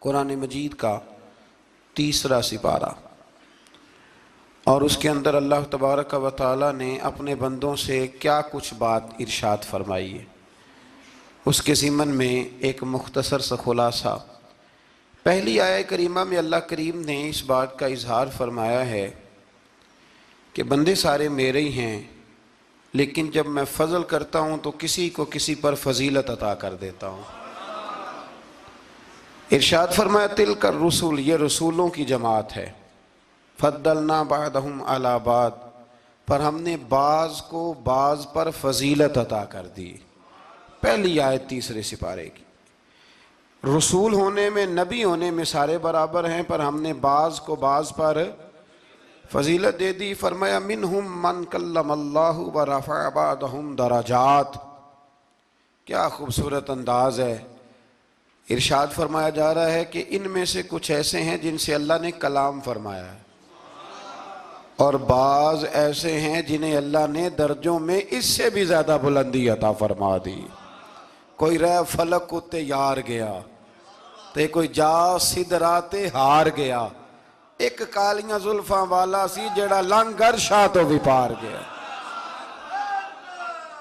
قرآن مجید کا 3 سپارہ، اور اس کے اندر اللہ تبارک و تعالی نے اپنے بندوں سے کیا کچھ بات ارشاد فرمائی ہے، اس کے ضمن میں ایک مختصر سا خلاصہ۔ پہلی آیہ کریمہ میں اللہ کریم نے اس بات کا اظہار فرمایا ہے کہ بندے سارے میرے ہی ہیں، لیکن جب میں فضل کرتا ہوں تو کسی کو کسی پر فضیلت عطا کر دیتا ہوں۔ ارشاد فرمایا تلک الرسل، یہ رسولوں کی جماعت ہے، فضلنا بعضهم علی بعض، پر ہم نے بعض کو بعض پر فضیلت عطا کر دی۔ پہلی آیت 3 سپارے کی، رسول ہونے میں نبی ہونے میں سارے برابر ہیں، پر ہم نے بعض کو بعض پر فضیلت دے دی۔ فرمایا منہم من کلم اللہ ورفع بعضهم درجات، کیا خوبصورت انداز ہے۔ ارشاد فرمایا جا رہا ہے کہ ان میں سے کچھ ایسے ہیں جن سے اللہ نے کلام فرمایا ہے، اور بعض ایسے ہیں جنہیں اللہ نے درجوں میں اس سے بھی زیادہ بلندی عطا فرما دی۔ کوئی رہ فلک کو تیار گیا تے کوئی جا سدرات ہار گیا، ایک کالیاں زلفاں والا سی جڑا لنگر شاہ تو بھی پار گیا۔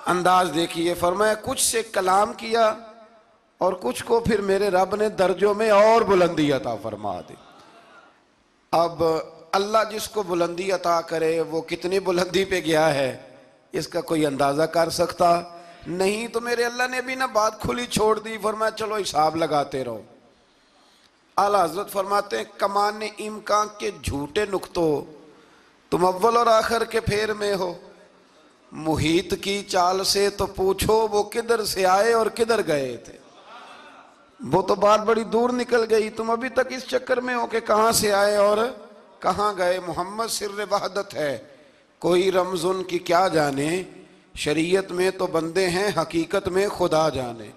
انداز دیکھیے، فرمایا کچھ سے کلام کیا اور کچھ کو پھر میرے رب نے درجوں میں اور بلندی عطا فرما دی۔ اب اللہ جس کو بلندی عطا کرے وہ کتنی بلندی پہ گیا ہے اس کا کوئی اندازہ کر سکتا نہیں۔ تو میرے اللہ نے بھی نہ بات کھلی چھوڑ دی، فرمایا چلو حساب لگاتے رہو۔ اعلیٰ حضرت فرماتے ہیں کمان امکان کے جھوٹے نکتوں، تم اول اور آخر کے پھیر میں ہو، محیط کی چال سے تو پوچھو وہ کدھر سے آئے اور کدھر گئے تھے۔ وہ تو بات بڑی دور نکل گئی، تم ابھی تک اس چکر میں ہو کہ کہاں سے آئے اور کہاں گئے۔ محمد سر وحدت ہے، کوئی رمز ان کی کیا جانے، شریعت میں تو بندے ہیں حقیقت میں خدا جانے،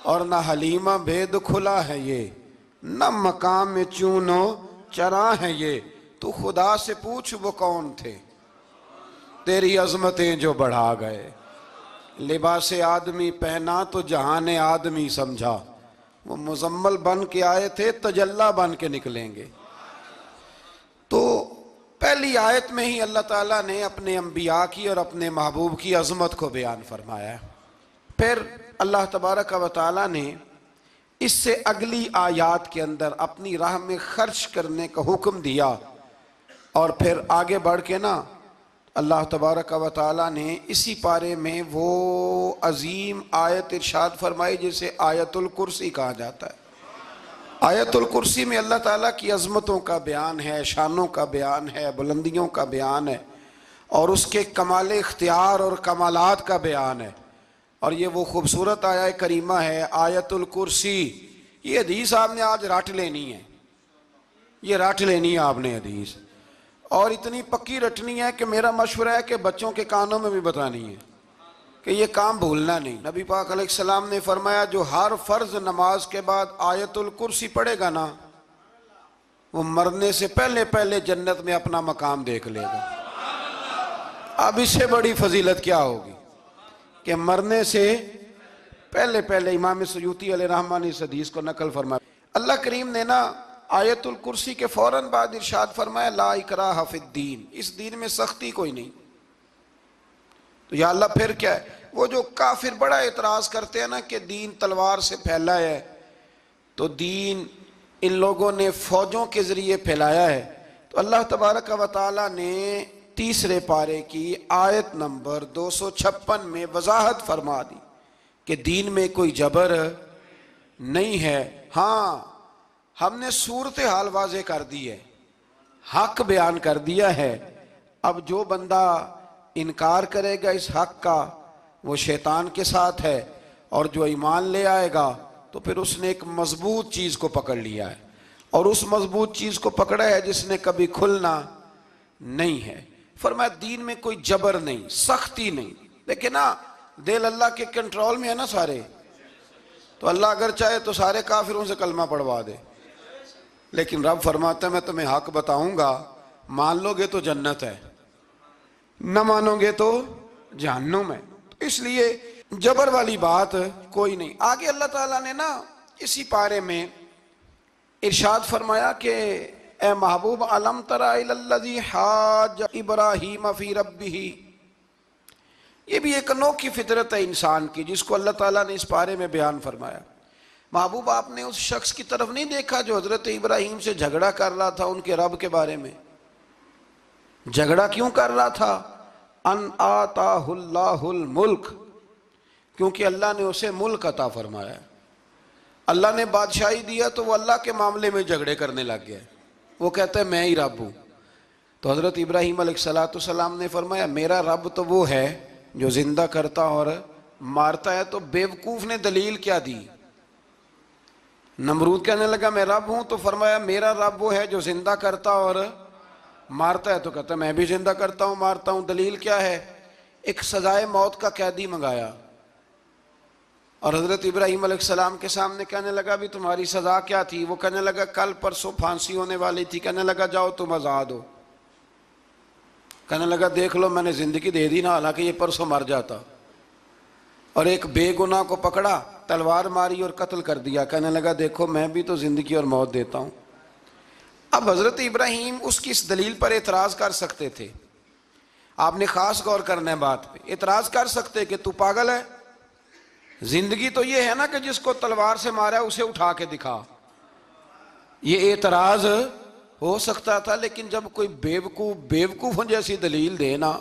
اور نہ حلیمہ بھید کھلا ہے یہ، نہ مقام میں چونو چرا ہے یہ۔ تو خدا سے پوچھ وہ کون تھے تیری عظمتیں جو بڑھا گئے، لباس آدمی پہنا تو جہان آدمی سمجھا، وہ مزمل بن کے آئے تھے تجلی بن کے نکلیں گے۔ تو پہلی آیت میں ہی اللہ تعالیٰ نے اپنے انبیاء کی اور اپنے محبوب کی عظمت کو بیان فرمایا۔ پھر اللہ تبارک و تعالیٰ نے اس سے اگلی آیات کے اندر اپنی راہ میں خرچ کرنے کا حکم دیا، اور پھر آگے بڑھ کے نا اللہ تبارک و تعالیٰ نے اسی پارے میں وہ عظیم آیت ارشاد فرمائی جسے آیت الکرسی کہا جاتا ہے۔ آیت الکرسی میں اللہ تعالیٰ کی عظمتوں کا بیان ہے، شانوں کا بیان ہے، بلندیوں کا بیان ہے، اور اس کے کمال اختیار اور کمالات کا بیان ہے۔ اور یہ وہ خوبصورت آیہ کریمہ ہے آیت الکرسی۔ یہ حدیث آپ نے آج رٹ لینی ہے، یہ رٹ لینی ہے آپ نے حدیث، اور اتنی پکی رٹنی ہے کہ میرا مشورہ ہے کہ بچوں کے کانوں میں بھی بتانی ہے کہ یہ کام بھولنا نہیں۔ نبی پاک علیہ السلام نے فرمایا جو ہر فرض نماز کے بعد آیت الکرسی پڑھے گا نا، وہ مرنے سے پہلے پہلے جنت میں اپنا مقام دیکھ لے گا۔ اب اس سے بڑی فضیلت کیا ہوگی کہ مرنے سے پہلے پہلے۔ امام سیوطی علیہ رحمہ نے اس حدیث کو نقل فرمایا۔ اللہ کریم نے نا آیت الکرسی کے فوراً بعد ارشاد فرمایا لا اکراہ فی الدین، اس دین میں سختی کوئی نہیں۔ تو یا اللہ پھر کیا ہے؟ وہ جو کافر بڑا اعتراض کرتے ہیں نا کہ دین تلوار سے پھیلا ہے، تو دین ان لوگوں نے فوجوں کے ذریعے پھیلایا ہے۔ تو اللہ تبارک و تعالیٰ نے 3 پارے کی آیت نمبر 256 میں وضاحت فرما دی کہ دین میں کوئی جبر نہیں ہے۔ ہاں ہم نے صورتحال واضح کر دی ہے، حق بیان کر دیا ہے۔ اب جو بندہ انکار کرے گا اس حق کا وہ شیطان کے ساتھ ہے، اور جو ایمان لے آئے گا تو پھر اس نے ایک مضبوط چیز کو پکڑ لیا ہے، اور اس مضبوط چیز کو پکڑا ہے جس نے کبھی کھلنا نہیں ہے۔ فرمایا دین میں کوئی جبر نہیں، سختی نہیں، لیکن نا دل اللہ کے کنٹرول میں ہے نا سارے، تو اللہ اگر چاہے تو سارے کافروں سے کلمہ پڑھوا دے، لیکن رب فرماتا ہے میں تمہیں حق بتاؤں گا، مان لو گے تو جنت ہے، نہ مانو گے تو جہنم ہے۔ تو اس لیے جبر والی بات کوئی نہیں۔ آگے اللہ تعالیٰ نے نا اسی پارے میں ارشاد فرمایا کہ اے محبوب علم تر الی الذی حاج ابراہیم فی ربہ، یہ بھی ایک انوکھی فطرت ہے انسان کی جس کو اللہ تعالیٰ نے اس پارے میں بیان فرمایا۔ محبوب آپ نے اس شخص کی طرف نہیں دیکھا جو حضرت ابراہیم سے جھگڑا کر رہا تھا ان کے رب کے بارے میں؟ جھگڑا کیوں کر رہا تھا؟ ان آتاہ اللہ الملک، کیونکہ اللہ نے اسے ملک عطا فرمایا۔ اللہ نے بادشاہی دیا تو وہ اللہ کے معاملے میں جھگڑے کرنے لگ گیا، وہ کہتا ہے میں ہی رب ہوں۔ تو حضرت ابراہیم علیہ السلام نے فرمایا میرا رب تو وہ ہے جو زندہ کرتا اور مارتا ہے۔ تو بیوقوف نے دلیل کیا دی؟ نمرود کہنے لگا میں رب ہوں، تو فرمایا میرا رب وہ ہے جو زندہ کرتا اور مارتا ہے، تو کہتا ہے میں بھی زندہ کرتا ہوں مارتا ہوں۔ دلیل کیا ہے؟ ایک سزائے موت کا قیدی منگایا اور حضرت ابراہیم علیہ السلام کے سامنے کہنے لگا بھی تمہاری سزا کیا تھی؟ وہ کہنے لگا کل پرسوں پھانسی ہونے والی تھی۔ کہنے لگا جاؤ تم آزاد ہو۔ کہنے لگا دیکھ لو میں نے زندگی دے دی نا، حالانکہ یہ پرسوں مر جاتا۔ اور ایک بے گناہ کو پکڑا، تلوار ماری اور قتل کر دیا۔ کہنے لگا دیکھو میں بھی تو زندگی اور موت دیتا ہوں۔ اب حضرت ابراہیم اس کی اس دلیل پر اعتراض کر سکتے تھے، آپ نے خاص غور کرنا ہے بات پہ۔ اعتراض کر سکتے کہ تو پاگل ہے، زندگی تو یہ ہے نا کہ جس کو تلوار سے مارا ہے اسے اٹھا کے دکھا، یہ اعتراض ہو سکتا تھا۔ لیکن جب کوئی بیوقوفوں جیسی دلیل دے نا،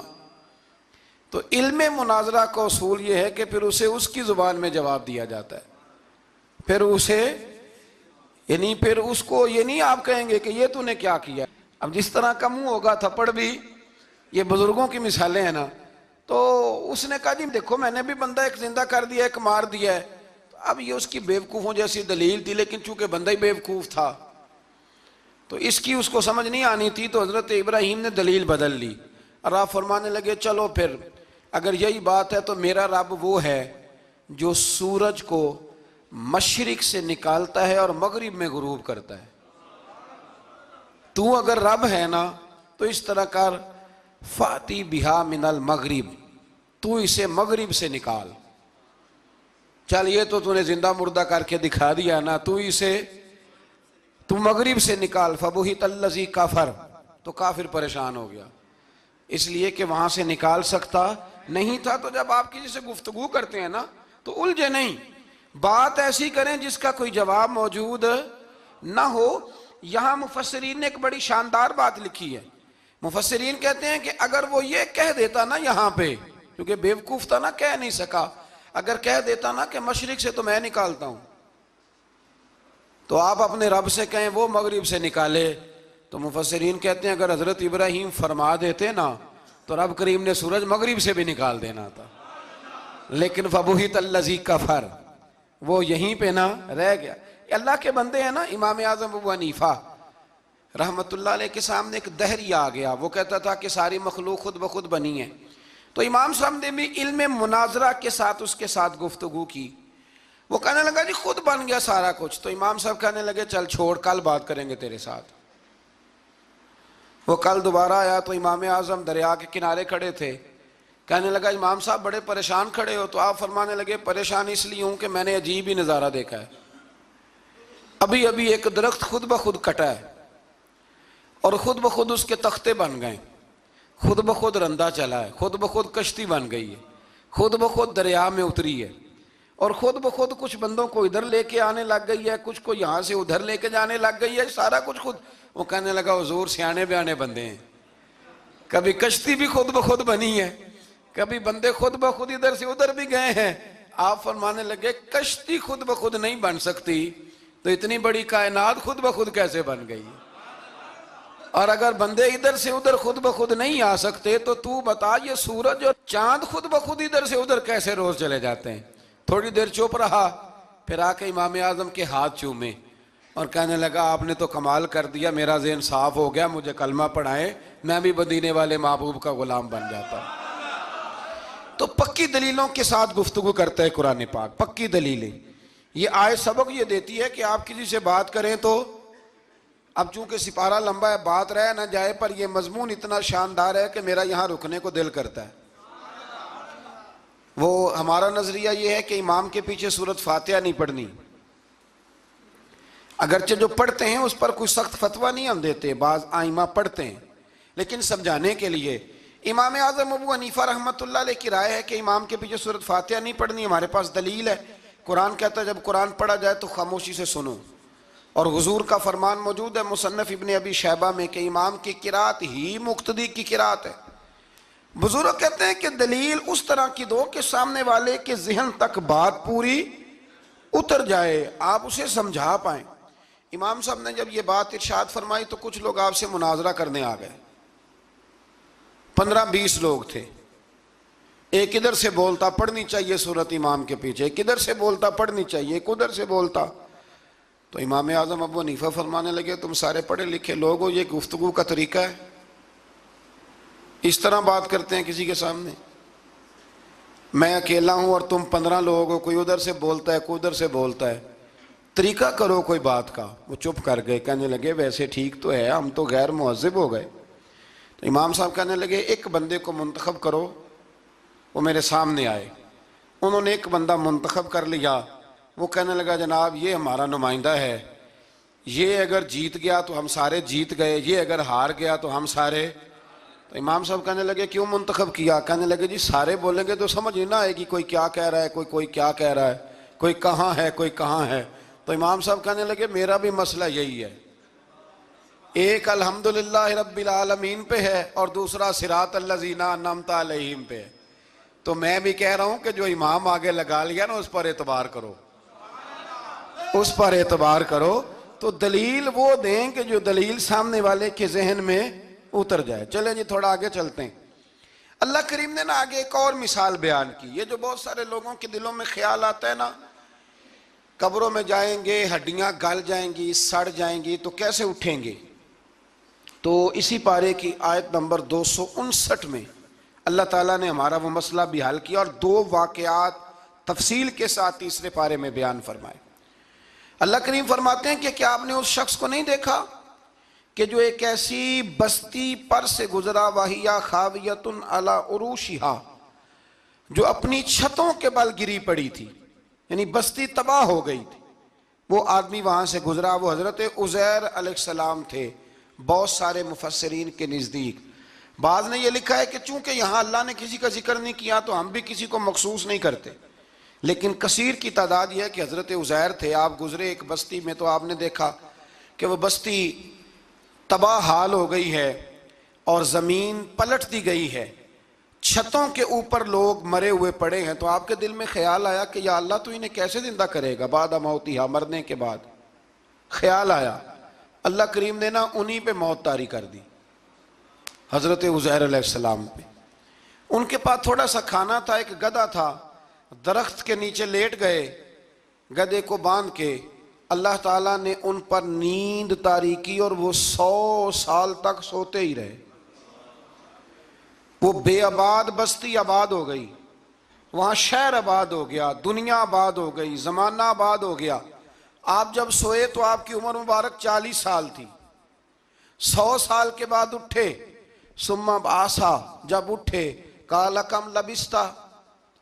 تو علم مناظرہ کا اصول یہ ہے کہ پھر اسے اس کی زبان میں جواب دیا جاتا ہے، پھر اسے یعنی پھر اس کو یہ نہیں آپ کہیں گے کہ یہ تو نے کیا کیا۔ اب جس طرح کا منہ ہوگا تھپڑ بھی، یہ بزرگوں کی مثالیں ہیں نا، تو اس نے کہا جی دیکھو میں نے بھی بندہ ایک زندہ کر دیا ایک مار دیا ہے۔ اب یہ اس کی بیوقوفوں جیسی دلیل تھی، لیکن چونکہ بندہ ہی بیوقوف تھا تو اس کی اس کو سمجھ نہیں آنی تھی، تو حضرت ابراہیم نے دلیل بدل لی اور آپ فرمانے لگے چلو پھر اگر یہی بات ہے تو میرا رب وہ ہے جو سورج کو مشرق سے نکالتا ہے اور مغرب میں غروب کرتا ہے۔ تو اگر رب ہے نا تو اس طرح کر فاتی بہا من المغرب، تو اسے مغرب سے نکال۔ چل یہ تو نے زندہ مردہ کر کے دکھا دیا نا، تو مغرب سے نکال۔ فبہت الذی کفر، تو کافر پریشان ہو گیا اس لیے کہ وہاں سے نکال سکتا نہیں تھا۔ تو جب آپ کسی سے گفتگو کرتے ہیں نا تو الجھے نہیں، بات ایسی کریں جس کا کوئی جواب موجود نہ ہو۔ یہاں مفسرین نے ایک بڑی شاندار بات لکھی ہے۔ مفسرین کہتے ہیں کہ اگر وہ یہ کہہ دیتا نا یہاں پہ، کیونکہ بیوقوف تھا نا کہہ نہیں سکا، اگر کہہ دیتا نا کہ مشرق سے تو میں نکالتا ہوں، تو آپ اپنے رب سے کہیں وہ مغرب سے نکالے، تو مفسرین کہتے ہیں اگر حضرت ابراہیم فرما دیتے نا تو رب کریم نے سورج مغرب سے بھی نکال دینا تھا، لیکن فبہت الذی کفر، وہ یہیں پہ نہ رہ گیا۔ اللہ کے بندے ہیں نا، امام اعظم ابو حنیفہ رحمت اللہ علیہ کے سامنے ایک دہری آ گیا، وہ کہتا تھا کہ ساری مخلوق خود بخود بنی ہے۔ تو امام صاحب نے بھی علم مناظرہ کے ساتھ اس کے ساتھ گفتگو کی، وہ کہنے لگا جی خود بن گیا سارا کچھ۔ تو امام صاحب کہنے لگے چل چھوڑ کل بات کریں گے تیرے ساتھ۔ وہ کل دوبارہ آیا تو امام اعظم دریا کے کنارے کھڑے تھے، کہنے لگا امام صاحب بڑے پریشان کھڑے ہو؟ تو آپ فرمانے لگے پریشان اس لیے ہوں کہ میں نے عجیب ہی نظارہ دیکھا ہے، ابھی ابھی ایک درخت خود بخود کٹا ہے اور خود بخود اس کے تختے بن گئے، خود بخود رندہ چلا ہے، خود بخود کشتی بن گئی ہے، خود بخود دریا میں اتری ہے، اور خود بخود کچھ بندوں کو ادھر لے کے آنے لگ گئی ہے، کچھ کو یہاں سے ادھر لے کے جانے لگ گئی ہے، سارا کچھ خود۔ وہ کہنے لگا حضور سیانے بیانے بندے ہیں، کبھی کشتی بھی خود بخود بنی ہے، کبھی بندے خود بخود ادھر سے ادھر بھی گئے ہیں۔ آپ فرمانے لگے کشتی خود بخود نہیں بن سکتی تو اتنی بڑی کائنات خود بخود کیسے بن گئی؟ اور اگر بندے ادھر سے ادھر خود بخود نہیں آ سکتے تو بتا یہ سورج اور چاند خود بخود ادھر سے ادھر کیسے روز چلے جاتے ہیں؟ تھوڑی دیر چپ رہا، پھر آ کے امام اعظم کے ہاتھ چومے اور کہنے لگا آپ نے تو کمال کر دیا، میرا ذہن صاف ہو گیا، مجھے کلمہ پڑھائیں، میں بھی مدینے والے محبوب کا غلام بن جاتا۔ تو پکی دلیلوں کے ساتھ گفتگو کرتا ہے قرآن پاک، پکی دلیلیں۔ یہ آیت سبق یہ دیتی ہے کہ آپ کسی سے بات کریں تو، اب چونکہ سپارہ لمبا ہے بات رہ نہ جائے، پر یہ مضمون اتنا شاندار ہے کہ میرا یہاں رکنے کو دل کرتا ہے۔ وہ ہمارا نظریہ یہ ہے کہ امام کے پیچھے سورۃ فاتحہ نہیں پڑھنی، اگرچہ جو پڑھتے ہیں اس پر کوئی سخت فتویٰ نہیں ہم دیتے، بعض آئمہ پڑھتے ہیں، لیکن سمجھانے کے لیے امام اعظم ابو حنیفہ رحمۃ اللہ علیہ کی رائے ہے کہ امام کے پیچھے سورۃ فاتحہ نہیں پڑھنی۔ ہمارے پاس دلیل ہے، قرآن کہتا ہے جب قرآن پڑھا جائے تو خاموشی سے سنو، اور حضور کا فرمان موجود ہے مصنف ابن ابی شیبہ میں کہ امام کی قرات ہی مقتدی کی قرات ہے۔ بزرگ کہتے ہیں کہ دلیل اس طرح کی دو کہ سامنے والے کے ذہن تک بات پوری اتر جائے، آپ اسے سمجھا پائیں۔ امام صاحب نے جب یہ بات ارشاد فرمائی تو کچھ لوگ آپ سے مناظرہ کرنے آ گئے، 15-20 لوگ تھے، ایک ادھر سے بولتا پڑھنی چاہیے صورت امام کے پیچھے، ایک ادھر سے بولتا پڑھنی چاہیے، ایک ادھر سے بولتا۔ تو امام اعظم ابو حنیفہ فرمانے لگے تم سارے پڑھے لکھے لوگ ہو، یہ گفتگو کا طریقہ ہے؟ اس طرح بات کرتے ہیں کسی کے سامنے؟ میں اکیلا ہوں اور تم 15 لوگ ہو، کوئی ادھر سے بولتا ہے کوئی ادھر سے بولتا ہے، طریقہ کرو کوئی بات کا۔ وہ چپ کر گئے، کہنے لگے ویسے ٹھیک تو ہے، ہم تو غیر مہذب ہو گئے۔ تو امام صاحب کہنے لگے ایک بندے کو منتخب کرو، وہ میرے سامنے آئے۔ انہوں نے ایک بندہ منتخب کر لیا، وہ کہنے لگا جناب یہ ہمارا نمائندہ ہے، یہ اگر جیت گیا تو ہم سارے جیت گئے، یہ اگر ہار گیا تو ہم سارے۔ تو امام صاحب کہنے لگے کیوں منتخب کیا؟ کہنے لگے جی سارے بولیں گے تو سمجھ نہ آئے گی کوئی کیا کہہ رہا ہے، کوئی کیا کہہ رہا ہے، کوئی کہاں ہے کوئی کہاں ہے۔ تو امام صاحب کہنے لگے میرا بھی مسئلہ یہی ہے، ایک الحمدللہ رب العالمین پہ ہے اور دوسرا صراط الذین انعمت علیہم پہ ہے۔ تو میں بھی کہہ رہا ہوں کہ جو امام آگے لگا لیا نا اس پر اعتبار کرو، اس پر اعتبار کرو۔ تو دلیل وہ دیں کہ جو دلیل سامنے والے کے ذہن میں اتر جائے۔ چلیں جی تھوڑا آگے چلتے ہیں۔ اللہ کریم نے نا آگے ایک اور مثال بیان کی۔ یہ جو بہت سارے لوگوں کے دلوں میں خیال آتا ہے نا قبروں میں جائیں گے ہڈیاں گل جائیں گی سڑ جائیں گی تو کیسے اٹھیں گے، تو اسی پارے کی آیت نمبر 259 میں اللہ تعالیٰ نے ہمارا وہ مسئلہ بھی حل کیا اور 2 واقعات تفصیل کے ساتھ تیسرے پارے میں بیان فرمائے۔ اللہ کریم فرماتے ہیں کہ کیا آپ نے اس شخص کو نہیں دیکھا کہ جو ایک ایسی بستی پر سے گزرا وَهِيَ خَاوِيَةٌ عَلَىٰ عُرُوشِهَا، جو اپنی چھتوں کے بل گری پڑی تھی، یعنی بستی تباہ ہو گئی تھی۔ وہ آدمی وہاں سے گزرا، وہ حضرت عزیر علیہ السلام تھے۔ بہت سارے مفسرین کے نزدیک بعض نے یہ لکھا ہے کہ چونکہ یہاں اللہ نے کسی کا ذکر نہیں کیا تو ہم بھی کسی کو مخصوص نہیں کرتے، لیکن کثیر کی تعداد یہ ہے کہ حضرت عزیر تھے۔ آپ گزرے ایک بستی میں تو آپ نے دیکھا کہ وہ بستی تباہ حال ہو گئی ہے اور زمین پلٹ دی گئی ہے، چھتوں کے اوپر لوگ مرے ہوئے پڑے ہیں۔ تو آپ کے دل میں خیال آیا کہ یا اللہ تو انہیں کیسے زندہ کرے گا بعد موتہا، مرنے کے بعد۔ خیال آیا، اللہ کریم نے نا انہی پہ موت طاری کر دی، حضرت عزیر علیہ السلام پہ۔ ان کے پاس تھوڑا سا کھانا تھا، ایک گدھا تھا، درخت کے نیچے لیٹ گئے گدھے کو باندھ کے۔ اللہ تعالیٰ نے ان پر نیند طاری کی اور وہ 100 سال تک سوتے ہی رہے۔ وہ بے آباد بستی آباد ہو گئی، وہاں شہر آباد ہو گیا، دنیا آباد ہو گئی، زمانہ آباد ہو گیا۔ آپ جب سوئے تو آپ کی عمر مبارک 40 سال تھی، 100 سال کے بعد اٹھے، ثم بعثا، جب اٹھے قال کم لبثت،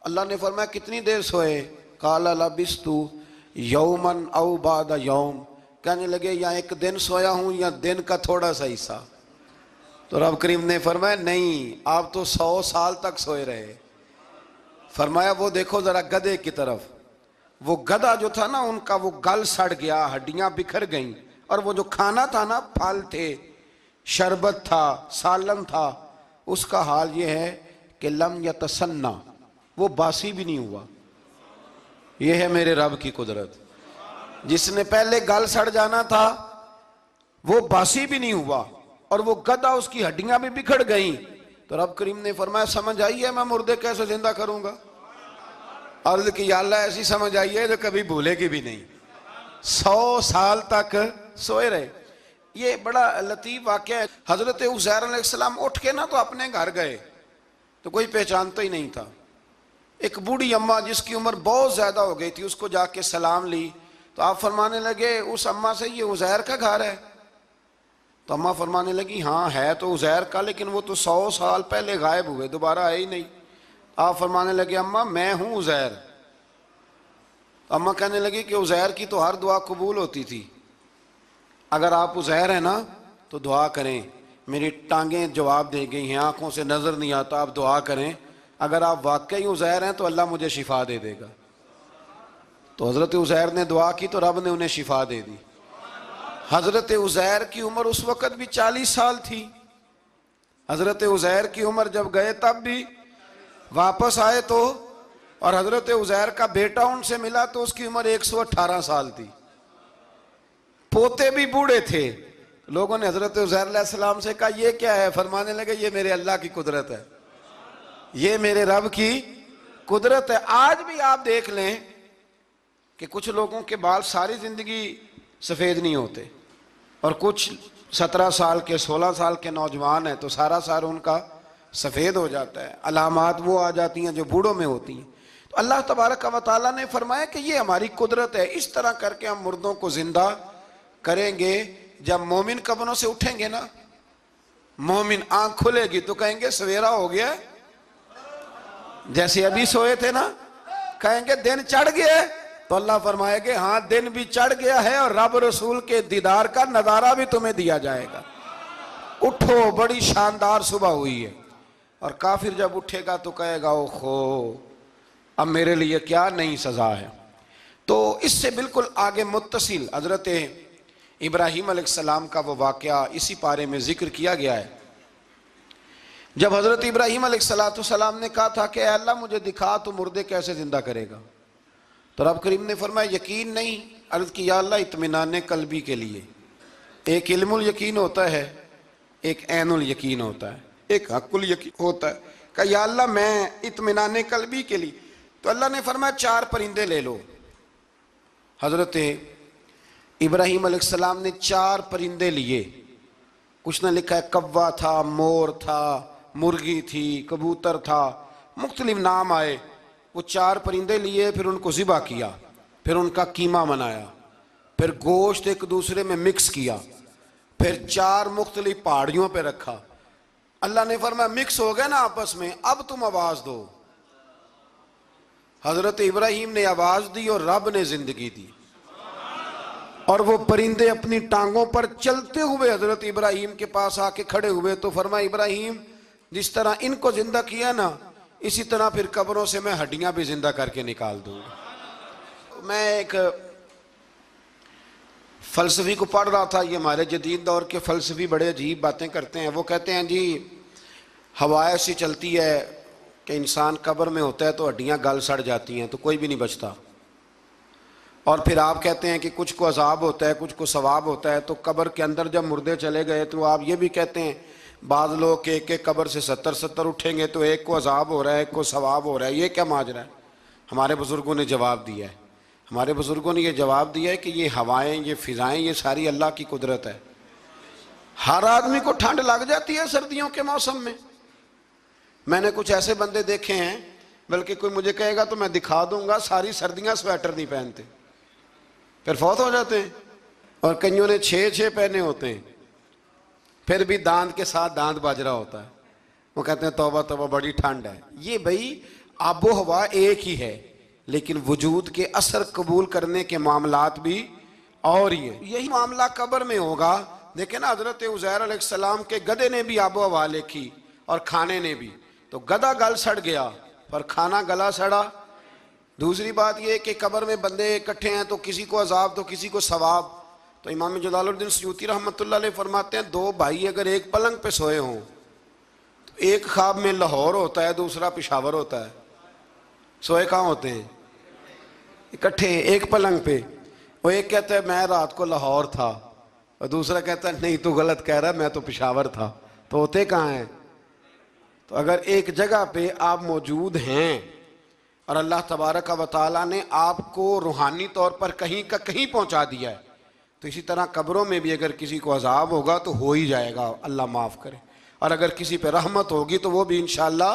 اللہ نے فرمایا کتنی دیر سوئے؟ قال لبثت یوما او بعد یوم، کہنے لگے یا ایک دن سویا ہوں یا دن کا تھوڑا سا حصہ۔ تو رب کریم نے فرمایا نہیں، آپ تو 100 سال تک سوئے رہے۔ فرمایا وہ دیکھو ذرا گدھے کی طرف، وہ گدھا جو تھا نا ان کا وہ گل سڑ گیا، ہڈیاں بکھر گئیں، اور وہ جو کھانا تھا نا پھل تھے، شربت تھا، سالن تھا، اس کا حال یہ ہے کہ لم یتسنہ، وہ باسی بھی نہیں ہوا۔ یہ ہے میرے رب کی قدرت، جس نے پہلے گل سڑ جانا تھا وہ باسی بھی نہیں ہوا، اور وہ گدھا اس کی ہڈیاں بھی بکھر گئیں۔ تو رب کریم نے فرمایا سمجھ آئی ہے میں مردے کیسے زندہ کروں گا؟ عرض کی یا اللہ ایسی سمجھ آئی ہے جو کبھی بھولے گی بھی نہیں۔ 100 سال تک سوئے رہے۔ یہ بڑا لطیف واقعہ ہے۔ حضرت عزیر علیہ السلام اٹھ کے نا تو اپنے گھر گئے تو کوئی پہچانتا ہی نہیں تھا۔ ایک بوڑھی اماں جس کی عمر بہت زیادہ ہو گئی تھی اس کو جا کے سلام لی تو آپ فرمانے لگے اس اماں سے یہ عزیر کا گھر ہے؟ تو اماں فرمانے لگی ہاں ہے تو عزیر کا، لیکن وہ تو 100 سال پہلے غائب ہوئے، دوبارہ آئے ہی نہیں۔ آپ فرمانے لگے اماں میں ہوں عزیر۔ اماں کہنے لگی کہ عزیر کی تو ہر دعا قبول ہوتی تھی، اگر آپ عزیر ہیں نا تو دعا کریں، میری ٹانگیں جواب دے گئی ہیں، آنکھوں سے نظر نہیں آتا، آپ دعا کریں، اگر آپ واقعی عزیر ہیں تو اللہ مجھے شفا دے دے گا۔ تو حضرت عزیر نے دعا کی تو رب نے انہیں شفا دے دی۔ حضرت عزیر کی عمر اس وقت بھی 40 سال تھی۔ حضرت عزیر کی عمر جب گئے تب بھی، واپس آئے تو، اور حضرت عزیر کا بیٹا ان سے ملا تو اس کی عمر 118 سال تھی، پوتے بھی بوڑھے تھے۔ لوگوں نے حضرت عزیر علیہ السلام سے کہا یہ کیا ہے؟ فرمانے لگے یہ میرے اللہ کی قدرت ہے، یہ میرے رب کی قدرت ہے۔ آج بھی آپ دیکھ لیں کہ کچھ لوگوں کے بال ساری زندگی سفید نہیں ہوتے، اور کچھ 17 سال کے 16 سال کے نوجوان ہیں تو سارا سار ان کا سفید ہو جاتا ہے، علامات وہ آ جاتی ہیں جو بوڑھوں میں ہوتی ہیں۔ تو اللہ تبارک و تعالیٰ نے فرمایا کہ یہ ہماری قدرت ہے، اس طرح کر کے ہم مردوں کو زندہ کریں گے۔ جب مومن قبروں سے اٹھیں گے نا، مومن آنکھ کھلے گی تو کہیں گے سویرا ہو گیا، جیسے ابھی سوئے تھے نا، کہیں گے دن چڑھ گیا، تو اللہ فرمائے گے ہاں دن بھی چڑھ گیا ہے اور رب رسول کے دیدار کا نظارہ بھی تمہیں دیا جائے گا، اٹھو بڑی شاندار صبح ہوئی ہے۔ اور کافر جب اٹھے گا تو کہے گا اوہو اب میرے لیے کیا نئی سزا ہے۔ تو اس سے بالکل آگے متصل حضرت ابراہیم علیہ السلام کا وہ واقعہ اسی پارے میں ذکر کیا گیا ہے۔ جب حضرت ابراہیم علیہ السلام نے کہا تھا کہ اے اللہ مجھے دکھا تو مردے کیسے زندہ کرے گا، تو رب کریم نے فرمایا یقین نہیں، عرض کی یا اللہ اطمینان قلبی کے لیے۔ ایک علم الیقین ہوتا ہے، ایک عین الیقین ہوتا ہے، ایک حق الیقین ہوتا ہے۔ کہ یا اللہ میں اطمینان قلبی کے لیے، تو اللہ نے فرمایا 4 پرندے لے لو۔ حضرت ابراہیم علیہ السلام نے 4 پرندے لیے، کچھ نے لکھا ہے کوا تھا، مور تھا، مرغی تھی، کبوتر تھا، مختلف نام آئے۔ وہ 4 پرندے لیے، پھر ان کو ذبح کیا، پھر ان کا قیمہ بنایا، پھر گوشت ایک دوسرے میں مکس کیا، پھر 4 مختلف پہاڑیوں پہ رکھا۔ اللہ نے فرمایا مکس ہو گئے نا آپس میں، اب تم آواز دو۔ حضرت ابراہیم نے آواز دی اور رب نے زندگی دی، اور وہ پرندے اپنی ٹانگوں پر چلتے ہوئے حضرت ابراہیم کے پاس آ کے کھڑے ہوئے۔ تو فرمایا ابراہیم جس طرح ان کو زندہ کیا نا، اسی طرح پھر قبروں سے میں ہڈیاں بھی زندہ کر کے نکال دوں گا۔ میں ایک فلسفی کو پڑھ رہا تھا، یہ ہمارے جدید دور کے فلسفی بڑے عجیب باتیں کرتے ہیں۔ وہ کہتے ہیں جی ہوا ایسی چلتی ہے کہ انسان قبر میں ہوتا ہے تو ہڈیاں گل سڑ جاتی ہیں تو کوئی بھی نہیں بچتا، اور پھر آپ کہتے ہیں کہ کچھ کو عذاب ہوتا ہے کچھ کو ثواب ہوتا ہے۔ تو قبر کے اندر جب مردے چلے گئے تو آپ یہ بھی کہتے ہیں بعض لوگ کہ ایک قبر سے 70 اٹھیں گے تو ایک کو عذاب ہو رہا ہے ایک کو ثواب ہو رہا ہے، یہ کیا ماجرا ہے؟ ہمارے بزرگوں نے جواب دیا ہے، ہمارے بزرگوں نے یہ جواب دیا ہے کہ یہ ہوائیں، یہ فضائیں، یہ ساری اللہ کی قدرت ہے۔ ہر آدمی کو ٹھنڈ لگ جاتی ہے سردیوں کے موسم میں۔ میں نے کچھ ایسے بندے دیکھے ہیں، بلکہ کوئی مجھے کہے گا تو میں دکھا دوں گا، ساری سردیاں سویٹر نہیں پہنتے، پھر فوت ہو جاتے ہیں۔ اور کئیوں نے 6 پہنے ہوتے ہیں، پھر بھی دانت کے ساتھ دانت بج رہا ہوتا ہے، وہ کہتے ہیں توبہ توبہ بڑی ٹھنڈ ہے۔ یہ بھائی آب و ہوا ایک ہی ہے، لیکن وجود کے اثر قبول کرنے کے معاملات بھی اور ہی ہیں۔ یہی معاملہ قبر میں ہوگا۔ دیکھیں نا حضرت عزیر علیہ السلام کے گدھے نے بھی آب و ہوا لکھی اور کھانے نے بھی، تو گدھا گل سڑ گیا پر کھانا گلا سڑا۔ دوسری بات یہ کہ قبر میں بندے اکٹھے ہیں تو کسی کو عذاب تو کسی کو ثواب۔ تو امام جلال الدین سیوطی رحمۃ اللہ علیہ فرماتے ہیں 2 بھائی اگر ایک پلنگ پہ سوئے ہوں تو ایک خواب میں لاہور ہوتا ہے دوسرا پشاور ہوتا ہے، سوئے کہاں ہوتے ہیں؟ اکٹھے ایک پلنگ پہ۔ وہ ایک کہتا ہے میں رات کو لاہور تھا، اور دوسرا کہتا ہے نہیں تو غلط کہہ رہا میں تو پشاور تھا، تو ہوتے کہاں ہیں؟ تو اگر ایک جگہ پہ آپ موجود ہیں اور اللہ تبارک و تعالیٰ نے آپ کو روحانی طور پر کہیں کا کہیں پہنچا دیا ہے، تو اسی طرح قبروں میں بھی اگر کسی کو عذاب ہوگا تو ہو ہی جائے گا، اللہ معاف کرے، اور اگر کسی پہ رحمت ہوگی تو وہ بھی انشاءاللہ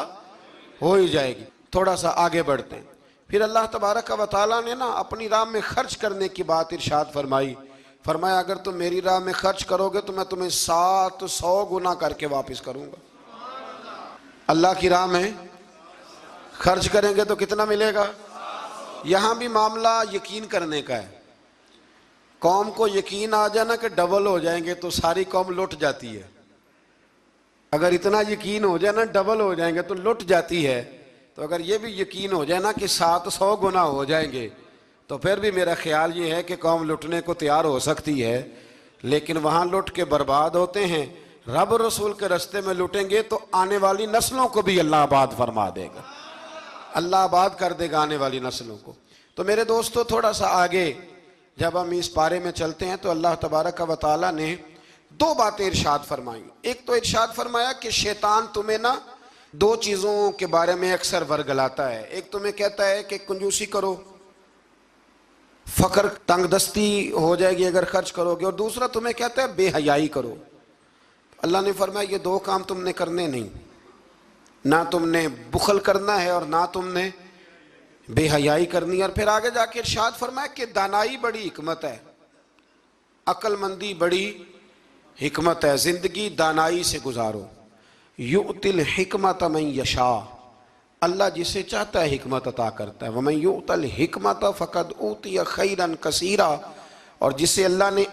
ہو ہی جائے گی۔ تھوڑا سا آگے بڑھتے ہیں۔ پھر اللہ تبارک و تعالیٰ نے نا اپنی راہ میں خرچ کرنے کی بات ارشاد فرمائی۔ فرمایا اگر تم میری راہ میں خرچ کرو گے تو میں تمہیں 700 گنا کر کے واپس کروں گا۔ اللہ کی راہ میں خرچ کریں گے تو کتنا ملے گا؟ یہاں بھی معاملہ یقین کرنے کا ہے۔ قوم کو یقین آ جانا کہ ڈبل ہو جائیں گے تو ساری قوم لٹ جاتی ہے. اگر اتنا یقین ہو جائے نا ڈبل ہو جائیں گے تو لٹ جاتی ہے. تو اگر یہ بھی یقین ہو جائے نا کہ 700 گنا ہو جائیں گے تو پھر بھی میرا خیال یہ ہے کہ قوم لٹنے کو تیار ہو سکتی ہے. لیکن وہاں لٹ کے برباد ہوتے ہیں. رب رسول کے رستے میں لٹیں گے تو آنے والی نسلوں کو بھی اللہ آباد فرما دے گا, اللہ آباد کر دے گا آنے والی نسلوں کو. تو میرے دوستو تھوڑا سا آگے جب ہم اس پارے میں چلتے ہیں تو اللہ تبارک و تعالیٰ نے 2 باتیں ارشاد فرمائیں. ایک تو ارشاد فرمایا کہ شیطان تمہیں نا 2 چیزوں کے بارے میں اکثر ورگلاتا ہے. ایک تمہیں کہتا ہے کہ کنجوسی کرو, فقر تنگ دستی ہو جائے گی اگر خرچ کرو گے, اور دوسرا تمہیں کہتا ہے بے حیائی کرو. اللہ نے فرمایا یہ 2 کام تم نے کرنے نہیں, نہ تم نے بخل کرنا ہے اور نہ تم نے بے حیائی کرنی ہے. اور پھر آگے جا کے ارشاد فرمایا کہ دانائی بڑی حکمت ہے, عقل مندی بڑی حکمت ہے, زندگی دانائی سے گزارو. یؤتی الحکمت من یشاء, اللہ جسے چاہتا ہے حکمت عطا کرتا ہے. ومن یؤت الحکمت فقد اوتی خیرا کثیرا, اور جسے اللہ نے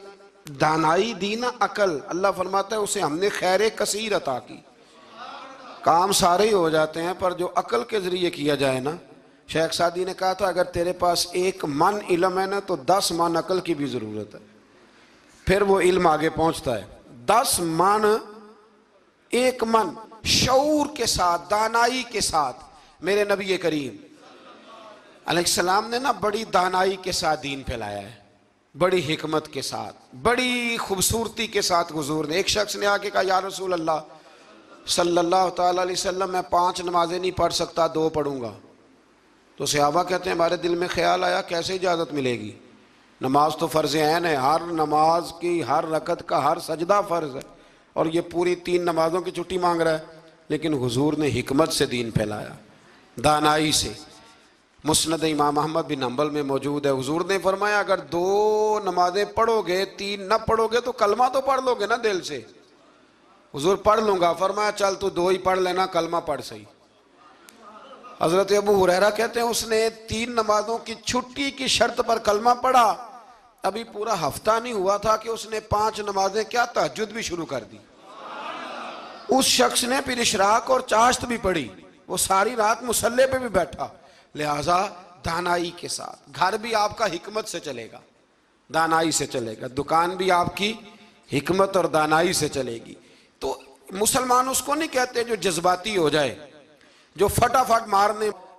دانائی دی نا عقل, اللہ فرماتا ہے اسے ہم نے خیر کثیر عطا کی. کام سارے ہی ہو جاتے ہیں پر جو عقل کے ذریعے کیا جائے نا, شیخ سعدی نے کہا تھا اگر تیرے پاس 1 من علم ہے نا تو 10 من عقل کی بھی ضرورت ہے, پھر وہ علم آگے پہنچتا ہے. 10 من 1 من شعور کے ساتھ, دانائی کے ساتھ. میرے نبی کریم علیہ السلام نے نا بڑی دانائی کے ساتھ دین پھیلایا ہے, بڑی حکمت کے ساتھ, بڑی خوبصورتی کے ساتھ. حضور نے, ایک شخص نے آگے کہا یا رسول اللہ صلی اللہ تعالیٰ علیہ وسلم میں 5 نمازیں نہیں پڑھ سکتا, 2 پڑھوں گا. تو صحابہ کہتے ہیں ہمارے دل میں خیال آیا کیسے اجازت ملے گی, نماز تو فرض عین ہے, ہر نماز کی ہر رکعت کا ہر سجدہ فرض ہے, اور یہ پوری 3 نمازوں کی چھٹی مانگ رہا ہے. لیکن حضور نے حکمت سے دین پھیلایا, دانائی سے. مسند امام احمد بن حنبل میں موجود ہے, حضور نے فرمایا اگر 2 نمازیں پڑھو گے 3 نہ پڑھو گے تو کلمہ تو پڑھ لو گے نا دل سے. حضور پڑھ لوں گا, فرمایا چل تو 2 ہی پڑھ لینا, کلمہ پڑھ صحیح. حضرت ابو ہریرہ کہتے ہیں اس نے 3 نمازوں کی چھٹی کی شرط پر کلمہ پڑھا, ابھی پورا ہفتہ نہیں ہوا تھا کہ اس نے 5 نمازیں کیا تہجد بھی شروع کر دی. اس شخص نے پھر اشراق اور چاشت بھی پڑھی, وہ ساری رات مصلی پہ بھی بیٹھا. لہٰذا دانائی کے ساتھ. گھر بھی آپ کا حکمت سے چلے گا, دانائی سے چلے گا, دکان بھی آپ کی حکمت اور دانائی سے چلے گی. تو مسلمان اس کو نہیں کہتے جو جذباتی ہو جائے, جو فٹافٹ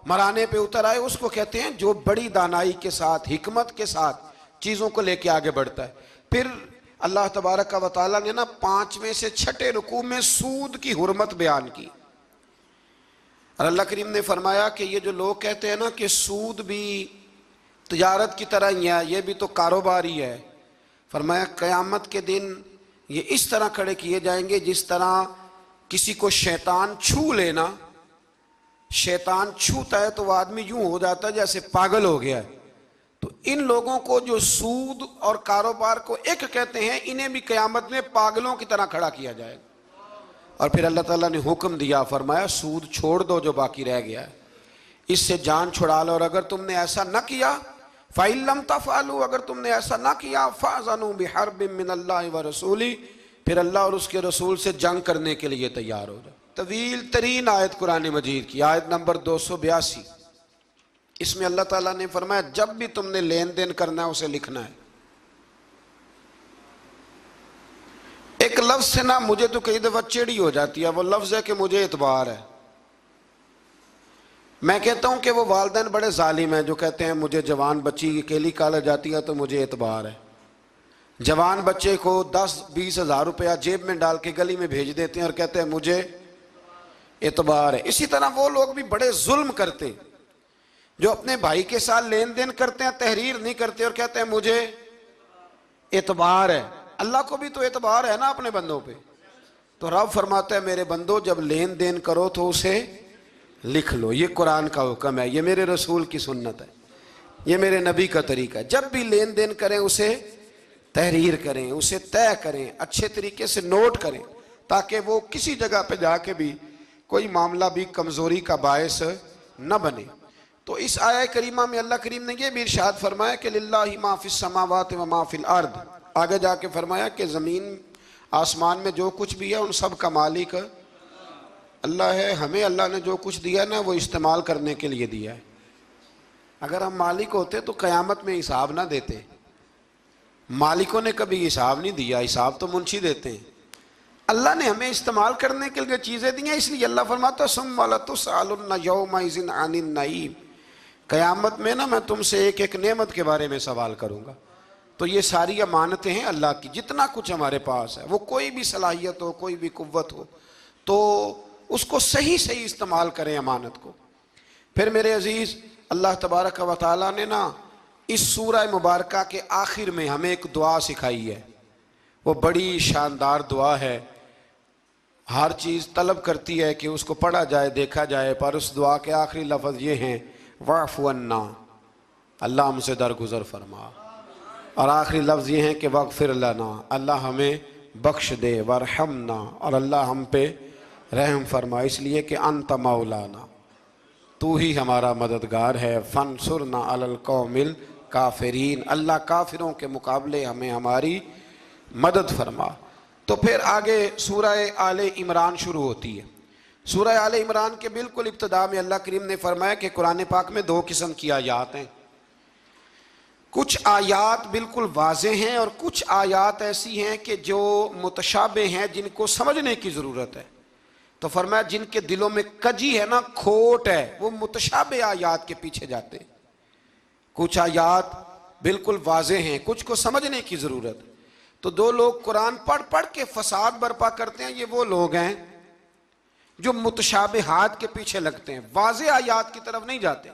مرانے پہ اتر آئے, اس کو کہتے ہیں جو بڑی دانائی کے ساتھ حکمت کے ساتھ چیزوں کو لے کے آگے بڑھتا ہے. پھر اللہ تبارک و تعالیٰ نے نا 5ویں سے 6ٹھے رکوع میں سود کی حرمت بیان کی, اور اللہ کریم نے فرمایا کہ یہ جو لوگ کہتے ہیں نا کہ سود بھی تجارت کی طرح ہی ہے, یہ بھی تو کاروبار ہی ہے, فرمایا قیامت کے دن یہ اس طرح کھڑے کیے جائیں گے جس طرح کسی کو شیطان چھو لینا. شیطان چھوتا ہے تو وہ آدمی یوں ہو جاتا ہے جیسے پاگل ہو گیا ہے. تو ان لوگوں کو جو سود اور کاروبار کو ایک کہتے ہیں, انہیں بھی قیامت میں پاگلوں کی طرح کھڑا کیا جائے گا. اور پھر اللہ تعالیٰ نے حکم دیا, فرمایا سود چھوڑ دو جو باقی رہ گیا ہے, اس سے جان چھڑا لو. اور اگر تم نے ایسا نہ کیا فَإِن لَمْ تَفْعَلُوا, اگر تم نے ایسا نہ کیا فَأْذَنُوا بِحَرْبٍ مِّنَ اللَّهِ وَرَسُولِهِ, پھر اللہ اور اس کے رسول سے جنگ کرنے کے لیے تیار ہو جائے. طویل ترین آیت قرآن مجید کی, آیت نمبر 282. اس میں اللہ تعالیٰ نے فرمایا جب بھی تم نے لین دین کرنا ہے اسے لکھنا ہے. ایک لفظ سے نا مجھے تو کئی دفعہ چڑی ہو جاتی ہے, وہ لفظ ہے کہ مجھے اعتبار ہے. میں کہتا ہوں کہ وہ والدین بڑے ظالم ہیں جو کہتے ہیں مجھے جوان بچی اکیلی کالج جاتی ہے تو مجھے اعتبار ہے. جوان بچے کو 10-20 ہزار روپیہ جیب میں ڈال کے گلی میں بھیج دیتے ہیں اور کہتے ہیں مجھے اعتبار ہے. اسی طرح وہ لوگ بھی بڑے ظلم کرتے جو اپنے بھائی کے ساتھ لین دین کرتے ہیں, تحریر نہیں کرتے اور کہتے ہیں مجھے اعتبار ہے. اللہ کو بھی تو اعتبار ہے نا اپنے بندوں پہ. تو رب فرماتا ہے میرے بندو جب لین دین کرو تو اسے لکھ لو. یہ قرآن کا حکم ہے, یہ میرے رسول کی سنت ہے, یہ میرے نبی کا طریقہ ہے. جب بھی لین دین کریں اسے تحریر کریں, اسے طے کریں, اچھے طریقے سے نوٹ کریں, تاکہ وہ کسی جگہ پہ جا کے بھی کوئی معاملہ بھی کمزوری کا باعث نہ بنے. تو اس آیہ کریمہ میں اللہ کریم نے یہ بھی ارشاد فرمایا کہ للہ ما فی السماوات و ما فی الارض، آگے جا کے فرمایا کہ زمین آسمان میں جو کچھ بھی ہے ان سب کا مالک اللہ ہے. ہمیں اللہ نے جو کچھ دیا نا وہ استعمال کرنے کے لیے دیا ہے. اگر ہم مالک ہوتے تو قیامت میں حساب نہ دیتے. مالکوں نے کبھی حساب نہیں دیا، حساب تو منشی دیتے ہیں. اللہ نے ہمیں استعمال کرنے کے لیے چیزیں دی ہیں، اس لیے اللہ فرماتا ہے ثم لتسألن یومئذ عن النعیم، قیامت میں نا میں تم سے ایک ایک نعمت کے بارے میں سوال کروں گا. تو یہ ساری امانتیں ہیں اللہ کی. جتنا کچھ ہمارے پاس ہے، وہ کوئی بھی صلاحیت ہو، کوئی بھی قوت ہو، تو اس کو صحیح صحیح استعمال کریں امانت کو. پھر میرے عزیز، اللہ تبارک و تعالیٰ نے نا اس سورہ مبارکہ کے آخر میں ہمیں ایک دعا سکھائی ہے. وہ بڑی شاندار دعا ہے. ہر چیز طلب کرتی ہے کہ اس کو پڑھا جائے، دیکھا جائے، پر اس دعا کے آخری لفظ یہ ہیں واعف عنا، اللہ ہم سے درگزر فرما. اور آخری لفظ یہ ہیں کہ واغفر لنا، اللہ ہمیں بخش دے، وارحمنا، اور اللہ ہم پہ رحم فرما. اس لیے کہ انت مولانا، تو ہی ہمارا مددگار ہے. فانصرنا علی القوم الکافرین، اللہ کافروں کے مقابلے ہمیں ہماری مدد فرما. تو پھر آگے سورہ آل عمران شروع ہوتی ہے. سورہ آل عمران کے بالکل ابتدا میں اللہ کریم نے فرمایا کہ قرآن پاک میں دو قسم کی آیات ہیں. کچھ آیات بالکل واضح ہیں اور کچھ آیات ایسی ہیں کہ جو متشابہ ہیں، جن کو سمجھنے کی ضرورت ہے. تو فرمایا جن کے دلوں میں کجی ہے نا، کھوٹ ہے، وہ متشابہ آیات کے پیچھے جاتے. کچھ آیات بالکل واضح ہیں، کچھ کو سمجھنے کی ضرورت. تو دو لوگ قرآن پڑھ پڑھ کے فساد برپا کرتے ہیں. یہ وہ لوگ ہیں جو متشابہات کے پیچھے لگتے ہیں، واضح آیات کی طرف نہیں جاتے.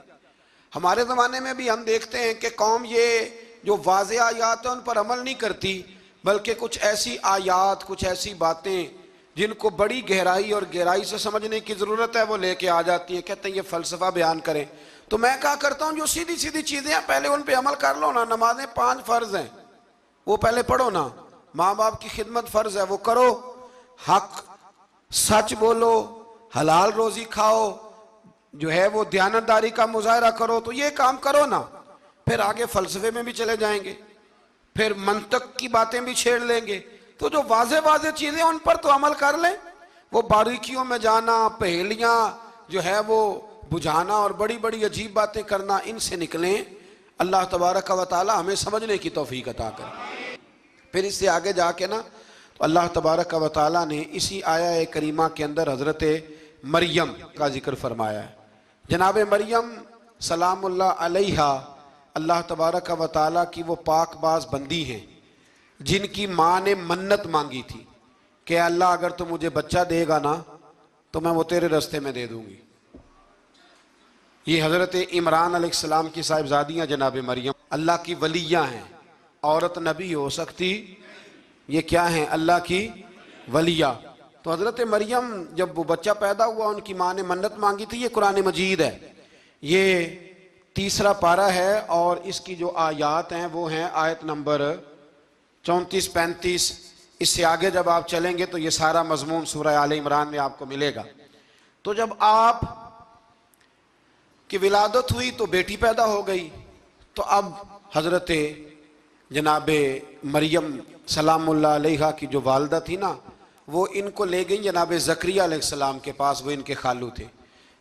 ہمارے زمانے میں بھی ہم دیکھتے ہیں کہ قوم یہ جو واضح آیات ہیں ان پر عمل نہیں کرتی، بلکہ کچھ ایسی آیات، کچھ ایسی باتیں جن کو بڑی گہرائی اور گہرائی سے سمجھنے کی ضرورت ہے وہ لے کے آ جاتی ہیں. کہتے ہیں یہ فلسفہ بیان کریں. تو میں کہا کرتا ہوں جو سیدھی سیدھی چیزیں ہیں پہلے ان پہ عمل کر لو نا. نمازیں 5 فرض ہیں، وہ پہلے پڑھو نا. ماں باپ کی خدمت فرض ہے، وہ کرو. حق سچ بولو، حلال روزی کھاؤ، جو ہے وہ دیانتداری کا مظاہرہ کرو. تو یہ کام کرو نا. پھر آگے فلسفے میں بھی چلے جائیں گے، پھر منطق کی باتیں بھی چھیڑ لیں گے. تو جو واضح واضح چیزیں ان پر تو عمل کر لیں. وہ باریکیوں میں جانا، پہیلیاں جو ہے وہ بجھانا اور بڑی بڑی عجیب باتیں کرنا، ان سے نکلیں. اللہ تبارک و تعالی ہمیں سمجھنے کی توفیق عطا کرے. پھر اس سے آگے جا کے نا تو اللہ تبارک و تعالی نے اسی آیہ کریمہ کے اندر حضرت مریم کا ذکر فرمایا ہے. جناب مریم سلام اللہ علیہا اللہ تبارک و تعالی کی وہ پاک باز بندی ہیں جن کی ماں نے منت مانگی تھی کہ اللہ اگر تو مجھے بچہ دے گا نا تو میں وہ تیرے رستے میں دے دوں گی. یہ حضرت عمران علیہ السلام کی صاحبزادیاں جناب مریم اللہ کی ولیاں ہیں. عورت نبی ہو سکتی، یہ کیا ہیں؟ اللہ کی ولیہ. تو حضرت مریم جب وہ بچہ پیدا ہوا ان کی ماں نے منت مانگی تھی. یہ قرآن مجید ہے، یہ 3 پارہ ہے اور اس کی جو آیات ہیں وہ ہیں آیت نمبر 34-35. اس سے آگے جب آپ چلیں گے تو یہ سارا مضمون سورہ آل عمران میں آپ کو ملے گا. تو جب آپ کی ولادت ہوئی تو بیٹی پیدا ہو گئی. تو اب حضرت جناب مریم سلام اللہ علیہا کی جو والدہ تھی نا، وہ ان کو لے گئی جناب زکریا علیہ السلام کے پاس. وہ ان کے خالو تھے.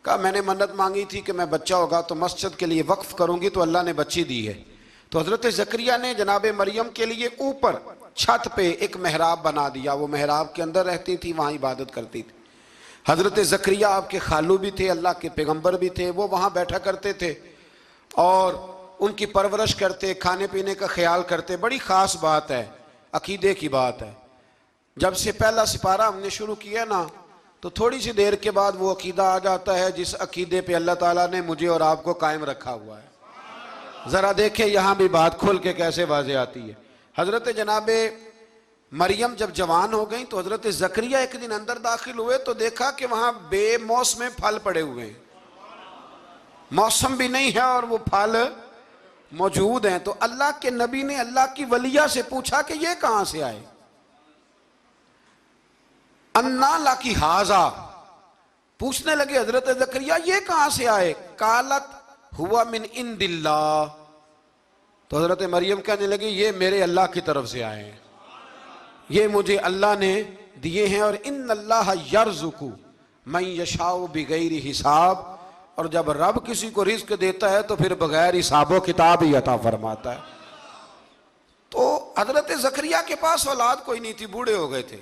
کہا میں نے منت مانگی تھی کہ میں بچہ ہوگا تو مسجد کے لیے وقف کروں گی، تو اللہ نے بچی دی ہے. تو حضرت زکریا نے جناب مریم کے لیے اوپر چھت پہ ایک محراب بنا دیا. وہ محراب کے اندر رہتی تھی، وہاں عبادت کرتی تھی. حضرت زکریا آپ کے خالو بھی تھے، اللہ کے پیغمبر بھی تھے. وہ وہاں بیٹھا کرتے تھے اور ان کی پرورش کرتے، کھانے پینے کا خیال کرتے. بڑی خاص بات ہے، عقیدے کی بات ہے. جب سے پہلا سپارہ ہم نے شروع کیا نا تو تھوڑی سی دیر کے بعد وہ عقیدہ آ جاتا ہے جس عقیدے پہ اللہ تعالیٰ نے مجھے اور آپ کو قائم رکھا ہوا ہے. ذرا دیکھیں یہاں بھی بات کھل کے کیسے واضح آتی ہے. حضرت جناب مریم جب جوان ہو گئیں تو حضرت زکریا ایک دن اندر داخل ہوئے تو دیکھا کہ وہاں بے موسم پھل پڑے ہوئے ہیں. موسم بھی نہیں ہے اور وہ پھل موجود ہیں. تو اللہ کے نبی نے اللہ کی ولیہ سے پوچھا کہ یہ کہاں سے آئے؟ انا لکی ھذا، پوچھنے لگے حضرت زکریا یہ کہاں سے آئے؟ قالت ہوا من عند اللہ، تو حضرت مریم کہنے لگی یہ میرے اللہ کی طرف سے آئے ہیں، یہ مجھے اللہ نے دیے ہیں، اور ان اللہ یرزق من یشاء بغیر حساب، اور جب رب کسی کو رزق دیتا ہے تو پھر بغیر حساب و کتاب ہی عطا فرماتا ہے۔ تو حضرت زکریا کے پاس اولاد کوئی نہیں تھی، بوڑھے ہو گئے تھے۔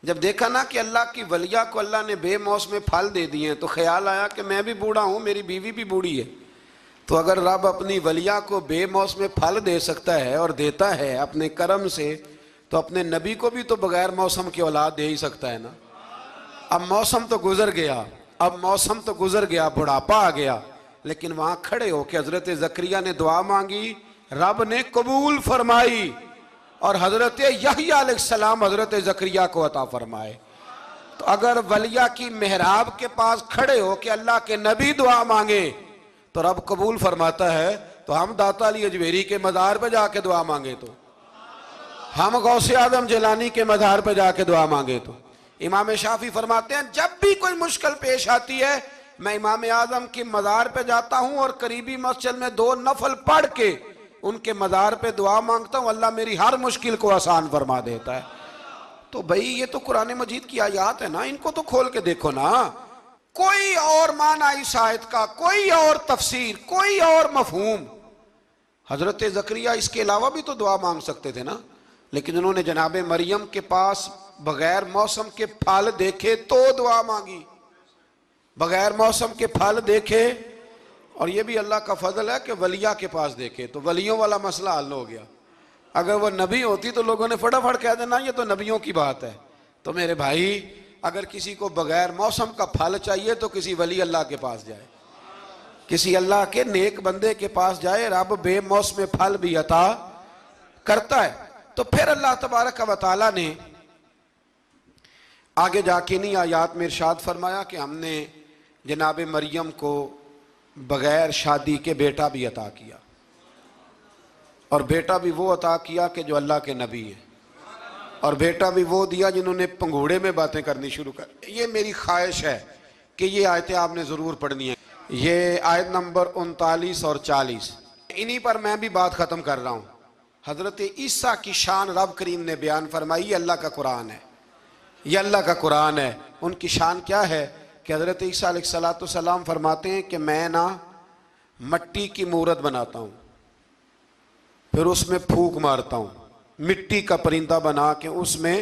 جب دیکھا نا کہ اللہ کی ولیہ کو اللہ نے بے موسم پھل دے دیے ہیں، تو خیال آیا کہ میں بھی بوڑھا ہوں، میری بیوی بھی بوڑھی ہے، تو اگر رب اپنی ولیہ کو بے موسم پھل دے سکتا ہے اور دیتا ہے اپنے کرم سے، تو اپنے نبی کو بھی تو بغیر موسم کی اولاد دے ہی سکتا ہے نا۔ اب موسم تو گزر گیا، بڑھاپا آ گیا، لیکن وہاں کھڑے ہو کے حضرت زکریا نے دعا مانگی، رب نے قبول فرمائی، اور حضرت یحییٰ علیہ السلام حضرت زکریا کو عطا فرمائے۔ تو اگر ولیہ کی محراب کے پاس کھڑے ہو کہ اللہ کے نبی دعا مانگے تو رب قبول فرماتا ہے، تو ہم داتا علی اجمیری کے مزار پہ جا کے دعا مانگے تو، ہم غوث اعظم جیلانی کے مزار پہ جا کے دعا مانگے تو۔ امام شافعی فرماتے ہیں جب بھی کوئی مشکل پیش آتی ہے میں امام اعظم کی مزار پہ جاتا ہوں اور قریبی مسجد میں 2 نفل پڑھ کے ان کے مزار پہ دعا مانگتا ہوں، اللہ میری ہر مشکل کو آسان فرما دیتا ہے۔ تو بھئی یہ تو قرآن مجید کی آیات ہے نا، ان کو تو کھول کے دیکھو نا، کوئی اور معنی اس آیت کا، کوئی اور تفسیر، کوئی اور مفہوم۔ حضرت زکریا اس کے علاوہ بھی تو دعا مانگ سکتے تھے نا، لیکن انہوں نے جناب مریم کے پاس بغیر موسم کے پھل دیکھے تو دعا مانگی، بغیر موسم کے پھل دیکھے، اور یہ بھی اللہ کا فضل ہے کہ ولیہ کے پاس دیکھے تو ولیوں والا مسئلہ حل ہو گیا۔ اگر وہ نبی ہوتی تو لوگوں نے فٹافٹ کہہ دینا یہ تو نبیوں کی بات ہے۔ تو میرے بھائی اگر کسی کو بغیر موسم کا پھل چاہیے تو کسی ولی اللہ کے پاس جائے، کسی اللہ کے نیک بندے کے پاس جائے، رب بے موسم پھل بھی عطا کرتا ہے۔ تو پھر اللہ تبارک و تعالیٰ نے آگے جا کے نہیں آیات میں ارشاد فرمایا کہ ہم نے جناب مریم کو بغیر شادی کے بیٹا بھی عطا کیا، اور بیٹا بھی وہ عطا کیا کہ جو اللہ کے نبی ہیں، اور بیٹا بھی وہ دیا جنہوں نے پنگھوڑے میں باتیں کرنی شروع کر۔ یہ میری خواہش ہے کہ یہ آیتیں آپ نے ضرور پڑھنی ہیں، یہ آیت نمبر 39 اور 40، انہی پر میں بھی بات ختم کر رہا ہوں۔ حضرت عیسیٰ کی شان رب کریم نے بیان فرمائی، یہ اللہ کا قرآن ہے، یہ اللہ کا قرآن ہے۔ ان کی شان کیا ہے کہ حضرت عیسیٰ علیہ السلام فرماتے ہیں کہ میں نا مٹی کی مورت بناتا ہوں، پھر اس میں پھونک مارتا ہوں، مٹی کا پرندہ بنا کے اس میں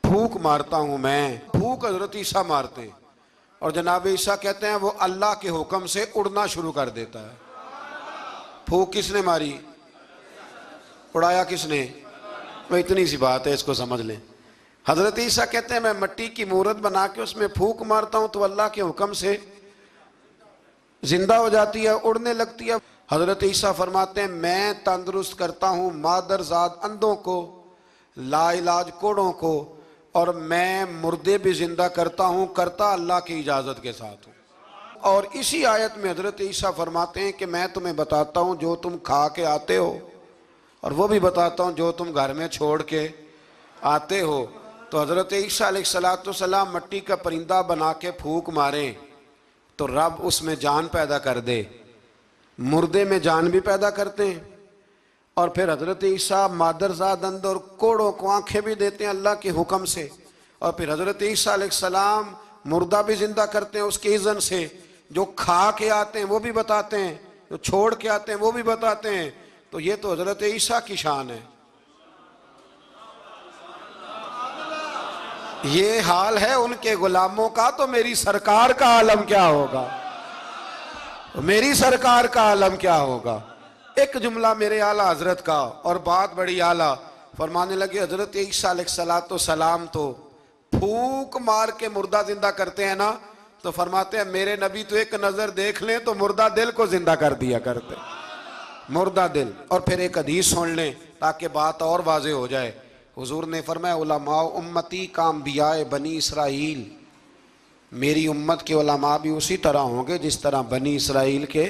پھونک مارتا ہوں، میں پھونک حضرت عیسیٰ مارتے ہیں، اور جناب عیسیٰ کہتے ہیں وہ اللہ کے حکم سے اڑنا شروع کر دیتا ہے۔ پھونک کس نے ماری؟ اڑایا کس نے؟ وہ اتنی سی بات ہے، اس کو سمجھ لیں۔ حضرت عیسیٰ کہتے ہیں میں مٹی کی مورت بنا کے اس میں پھونک مارتا ہوں تو اللہ کے حکم سے زندہ ہو جاتی ہے، اڑنے لگتی ہے۔ حضرت عیسیٰ فرماتے ہیں میں تندرست کرتا ہوں مادرزاد اندھوں کو، لا علاج کوڑوں کو، اور میں مردے بھی زندہ کرتا ہوں، کرتا اللہ کی اجازت کے ساتھ ہوں۔ اور اسی آیت میں حضرت عیسیٰ فرماتے ہیں کہ میں تمہیں بتاتا ہوں جو تم کھا کے آتے ہو، اور وہ بھی بتاتا ہوں جو تم گھر میں چھوڑ کے آتے ہو۔ تو حضرت عیسیٰ علیہ السلام مٹی کا پرندہ بنا کے پھونک ماریں تو رب اس میں جان پیدا کر دے، مردے میں جان بھی پیدا کرتے ہیں، اور پھر حضرت عیسیٰ مادرزاد اندھ اور کوڑوں کو آنکھیں بھی دیتے ہیں اللہ کے حکم سے، اور پھر حضرت عیسیٰ علیہ السلام مردہ بھی زندہ کرتے ہیں اس کے اذن سے، جو کھا کے آتے ہیں وہ بھی بتاتے ہیں، جو چھوڑ کے آتے ہیں وہ بھی بتاتے ہیں۔ تو یہ تو حضرت عیسیٰ کی شان ہے۔ یہ حال ہے ان کے غلاموں کا، تو میری سرکار کا عالم کیا ہوگا، میری سرکار کا عالم کیا ہوگا۔ ایک جملہ میرے اعلیٰ حضرت کا، اور بات بڑی اعلیٰ، فرمانے لگے حضرت عیسیٰ علیہ السلام تو پھونک مار کے مردہ زندہ کرتے ہیں نا، تو فرماتے ہیں میرے نبی تو ایک نظر دیکھ لیں تو مردہ دل کو زندہ کر دیا کرتے، مردہ دل۔ اور پھر ایک حدیث سن لیں تاکہ بات اور واضح ہو جائے۔ حضور نے فرمایا علماء امتی کا انبیاء بنی اسرائیل، میری امت کے علماء بھی اسی طرح ہوں گے جس طرح بنی اسرائیل کے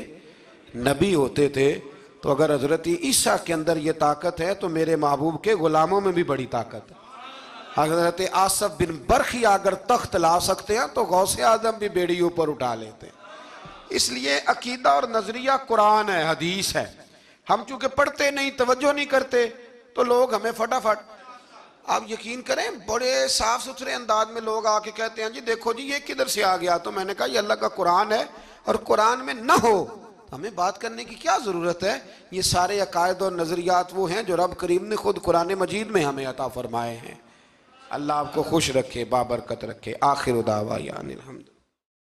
نبی ہوتے تھے۔ تو اگر حضرت عیسیٰ کے اندر یہ طاقت ہے تو میرے محبوب کے غلاموں میں بھی بڑی طاقت ہے۔ حضرت آصف بن برخی اگر تخت لا سکتے ہیں تو غوث اعظم بھی بیڑی اوپر اٹھا لیتے ہیں۔ اس لیے عقیدہ اور نظریہ قرآن ہے، حدیث ہے. ہم چونکہ پڑھتے نہیں، توجہ نہیں کرتے، تو لوگ ہمیں فٹافٹ، آپ یقین کریں بڑے صاف ستھرے انداز میں لوگ آ کے کہتے ہیں جی دیکھو جی یہ کدھر سے آ گیا. تو میں نے کہا یہ اللہ کا قرآن ہے، اور قرآن میں نہ ہو ہمیں بات کرنے کی کیا ضرورت ہے. یہ سارے عقائد اور نظریات وہ ہیں جو رب کریم نے خود قرآن مجید میں ہمیں عطا فرمائے ہیں. اللہ آپ کو خوش رکھے، بابرکت رکھے. آخر دعوانا الحمد.